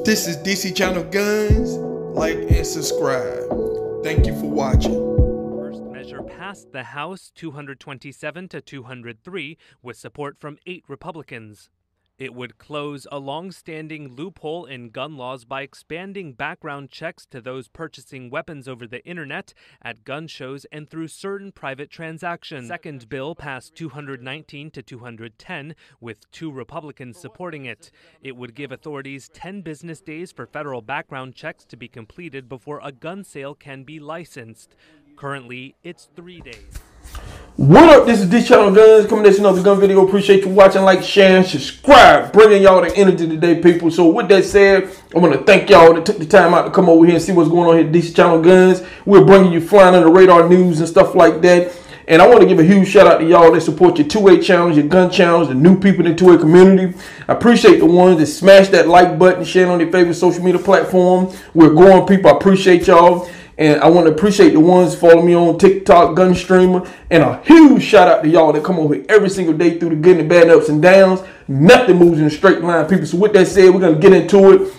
This is DC Channel Guns. Like and subscribe. Thank you for watching. First measure passed the House 227 to 203 with support from 8 Republicans. It would close a long-standing loophole in gun laws by expanding background checks to those purchasing weapons over the internet, at gun shows, and through certain private transactions. Second bill passed 219 to 210, with 2 Republicans supporting it. It would give authorities 10 business days for federal background checks to be completed before a gun sale can be licensed. Currently, it's 3 days. What up? This is DC Channel Guns coming to another gun video. Appreciate you watching, like, share, and subscribe. Bringing y'all the energy today, people. So with that said, I want to thank y'all that took the time out to come over here and see what's going on here at DC Channel Guns. We're bringing you flying under the radar news and stuff like that. And I want to give a huge shout out to y'all that support your 2A channels, your gun channels, the new people in the 2A community. I appreciate the ones that smash that like button, share on their favorite social media platform. We're growing, people. I appreciate y'all. And I want to appreciate the ones following me on TikTok, Gun Streamer. And a huge shout out to y'all that come over here every single day through the good and bad ups and downs. Nothing moves in a straight line, people. So with that said, we're going to get into it.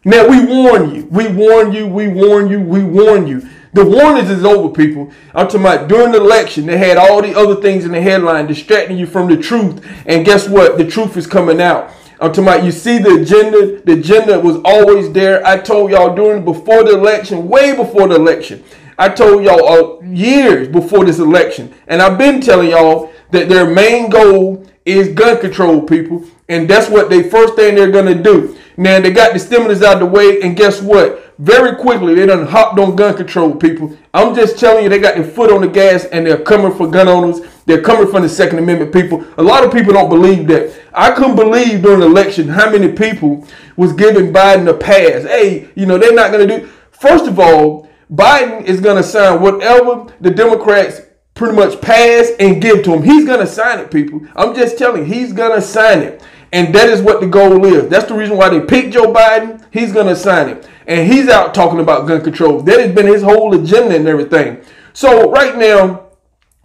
Now, we warn you. We warn you. We warn you. We warn you. The warnings is over, people. I'm talking about during the election, they had all the other things in the headline distracting you from the truth. And guess what? The truth is coming out. I'm talking about, you see the agenda. The agenda was always there. I told y'all before the election, way before the election. I told y'all years before this election. And I've been telling y'all that their main goal is gun control, people. And that's what they first thing they're going to do. Now, they got the stimulus out of the way. And guess what? Very quickly, they done hopped on gun control, people. I'm just telling you, they got their foot on the gas and they're coming for gun owners. They're coming from the Second Amendment, people. A lot of people don't believe that. I couldn't believe during the election how many people was giving Biden a pass. Hey, you know, they're not going to do. First of all, Biden is going to sign whatever the Democrats pretty much pass and give to him. He's going to sign it, people. I'm just telling you, he's going to sign it. And that is what the goal is. That's the reason why they picked Joe Biden. He's going to sign it. And he's out talking about gun control. That has been his whole agenda and everything. So right now,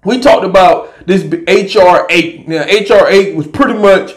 we talked about this R.8. Now, R.8 was pretty much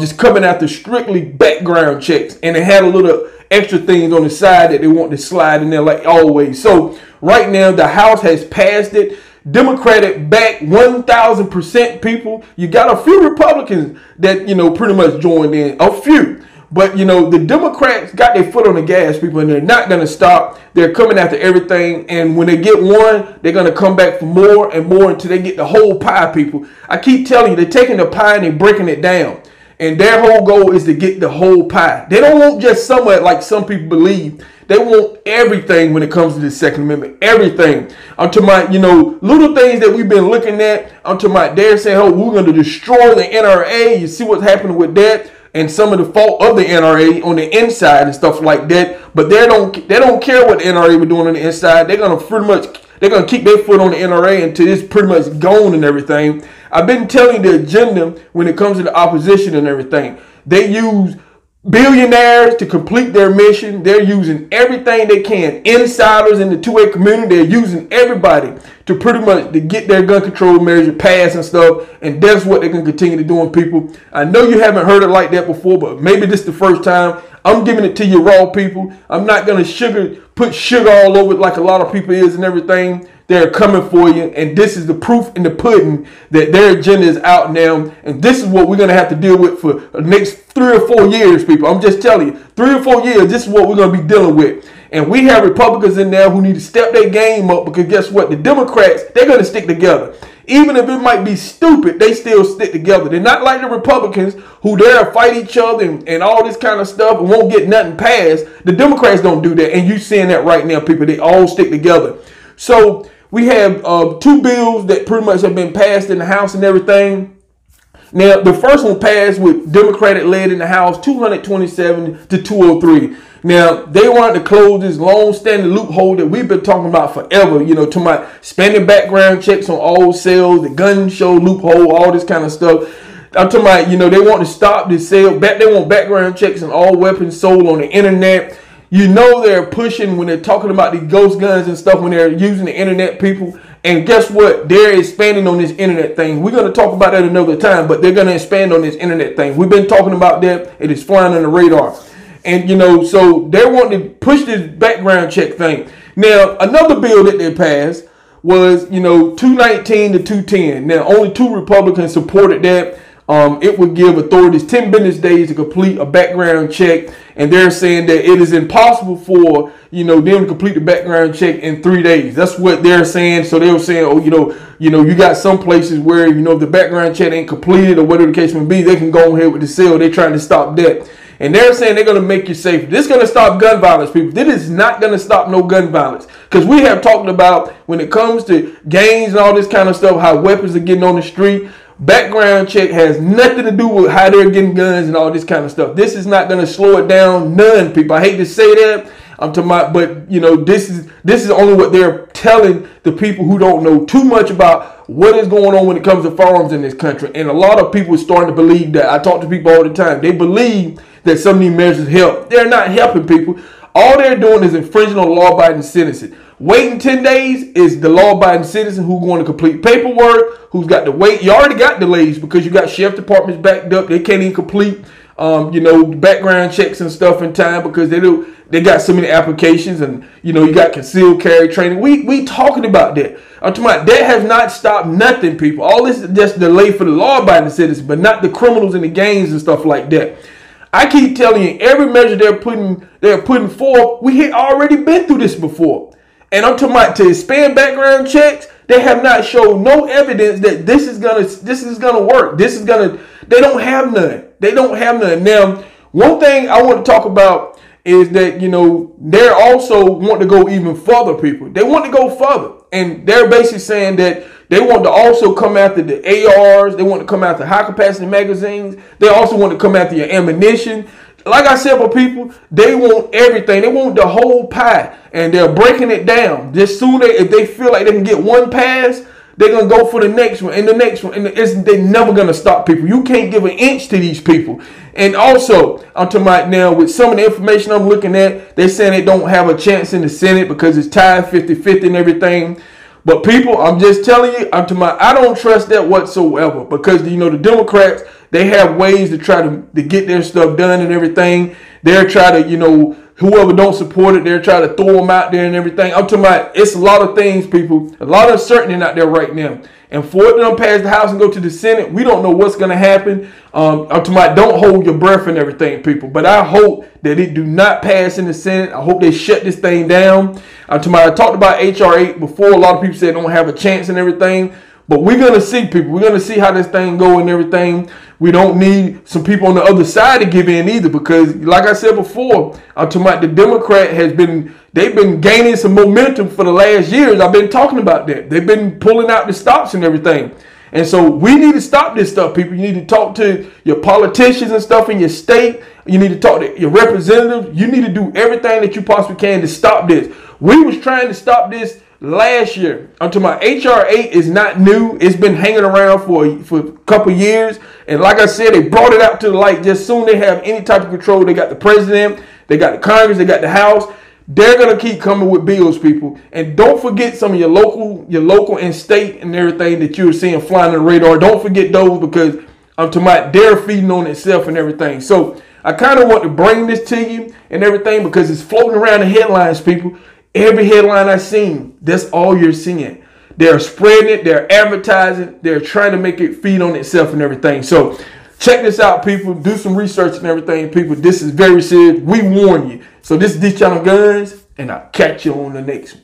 just coming after strictly background checks. And it had a little extra things on the side that they want to slide in there like always. So right now, the House has passed it. Democratic back 1,000%, people. You got a few Republicans that, you know, pretty much joined in. A few. But, you know, the Democrats got their foot on the gas, people, and they're not going to stop. They're coming after everything. And when they get one, they're going to come back for more and more until they get the whole pie, people. I keep telling you, they're taking the pie and they're breaking it down. And their whole goal is to get the whole pie. They don't want just some of it like some people believe. They want everything when it comes to the Second Amendment. Everything. I'm talking about, you know, little things that we've been looking at. I'm talking about they're saying, oh, we're going to destroy the NRA. You see what's happening with that. And some of the fault of the NRA on the inside and stuff like that. But they don't care what the NRA were doing on the inside. They're going to pretty much, they're going to keep their foot on the NRA until it's pretty much gone and everything. I've been telling you the agenda when it comes to the opposition and everything. They use billionaires to complete their mission. They're using everything they can. Insiders in the 2A community, they're using everybody to pretty much to get their gun control measure passed and stuff. And that's what they're going to continue to do on people. I know you haven't heard it like that before, but maybe this is the first time. I'm giving it to you raw, people. I'm not going to put sugar all over it like a lot of people is and everything. They're coming for you, and this is the proof in the pudding that their agenda is out now, and this is what we're going to have to deal with for the next 3 or 4 years, people. I'm just telling you, 3 or 4 years, this is what we're going to be dealing with. And we have Republicans in there who need to step their game up, because guess what? The Democrats, they're going to stick together. Even if it might be stupid, they still stick together. They're not like the Republicans who dare fight each other and all this kind of stuff and won't get nothing passed. The Democrats don't do that, and you're seeing that right now, people. They all stick together. So we have 2 bills that pretty much have been passed in the House and everything. Now, the first one passed with Democratic led in the House, 227 to 203. Now, they wanted to close this long-standing loophole that we've been talking about forever, you know, to my spending background checks on all sales, the gun show loophole, all this kind of stuff. I'm talking about, you know, they want to stop the sale. They want background checks on all weapons sold on the internet. You know they're pushing when they're talking about the ghost guns and stuff when they're using the internet, people. And guess what? They're expanding on this internet thing. We're going to talk about that another time, but they're going to expand on this internet thing. We've been talking about that. It is flying on the radar. And, you know, so they want to push this background check thing. Now, another bill that they passed was, you know, 219 to 210. Now, only 2 Republicans supported that. It would give authorities 10 business days to complete a background check. And they're saying that it is impossible for, you know, them to complete the background check in 3 days. That's what they're saying. So they were saying, oh, you got some places where, you know, if the background check ain't completed or whatever the case may be, they can go ahead with the sale. They're trying to stop that. And they're saying they're going to make you safer. This is going to stop gun violence, people. This is not going to stop no gun violence. Because we have talked about when it comes to gangs and all this kind of stuff, how weapons are getting on the street. Background check has nothing to do with how they're getting guns and all this kind of stuff. This is not going to slow it down. None, people. I hate to say that. I'm talking about, but you know, this is only what they're telling the people who don't know too much about what is going on when it comes to firearms in this country. And a lot of people are starting to believe that. I talk to people all the time. They believe that some of these measures help. They're not helping people. All they're doing is infringing on law-abiding citizens. Waiting 10 days is the law-abiding citizen who's going to complete paperwork, who's got to wait. You already got delays because you got sheriff departments backed up. They can't even complete, you know, background checks and stuff in time because they got so many applications, and you know, you got concealed carry training. We talking about that. I'm talking about that has not stopped nothing, people. All this is just delay for the law-abiding citizens, but not the criminals and the gangs and stuff like that. I keep telling you, every measure they're putting forth, we had already been through this before. And I'm talking about to expand background checks, they have not shown no evidence that this is gonna work. They don't have none. They don't have none. Now, one thing I want to talk about is that, you know, they're also want to go even further, people. They want to go further. And they're basically saying that they want to also come after the ARs. They want to come after high capacity magazines. They also want to come after your ammunition. Like I said, for people, they want everything. They want the whole pie, and they're breaking it down. Just soon, if they feel like they can get one pass, they're gonna go for the next one and the next one, and they're never gonna stop people. You can't give an inch to these people. And also, I'm talking about now with some of the information I'm looking at, they're saying they don't have a chance in the Senate because it's tied 50-50 and everything. But people, I'm just telling you, I'm talking about, I don't trust that whatsoever because, you know, the Democrats, they have ways to try to get their stuff done and everything. They're trying to, you know, whoever don't support it, they're trying to throw them out there and everything. I'm talking about, it's a lot of things, people, a lot of uncertainty out there right now. And for it to pass the House and go to the Senate, we don't know what's going to happen. I'm talking about, don't hold your breath and everything, people. But I hope that it do not pass in the Senate. I hope they shut this thing down. I'm talking about, I talked about R.8 before. A lot of people said don't have a chance and everything. But we're going to see, people. We're going to see how this thing go and everything. We don't need some people on the other side to give in either because, like I said before, I'm talking about the Democrat they've been gaining some momentum for the last years. I've been talking about that. They've been pulling out the stops and everything. And so we need to stop this stuff, people. You need to talk to your politicians and stuff in your state. You need to talk to your representatives. You need to do everything that you possibly can to stop this. We was trying to stop this last year. I'm talking about R.8 is not new. It's been hanging around for a couple years. And like I said, they brought it out to the light just soon they have any type of control. They got the president, they got the Congress, they got the House. They're going to keep coming with bills, people. And don't forget some of your local and state and everything that you're seeing flying on the radar. Don't forget those because I'm talking about they're feeding on itself and everything. So I kind of want to bring this to you and everything because it's floating around the headlines, people. Every headline I've seen, that's all you're seeing. They're spreading it. They're advertising. They're trying to make it feed on itself and everything. So check this out, people. Do some research and everything, people. This is very serious. We warn you. So this is DC Channel Guns, and I'll catch you on the next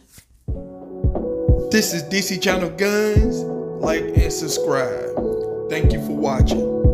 one. This is DC Channel Guns. Like and subscribe. Thank you for watching.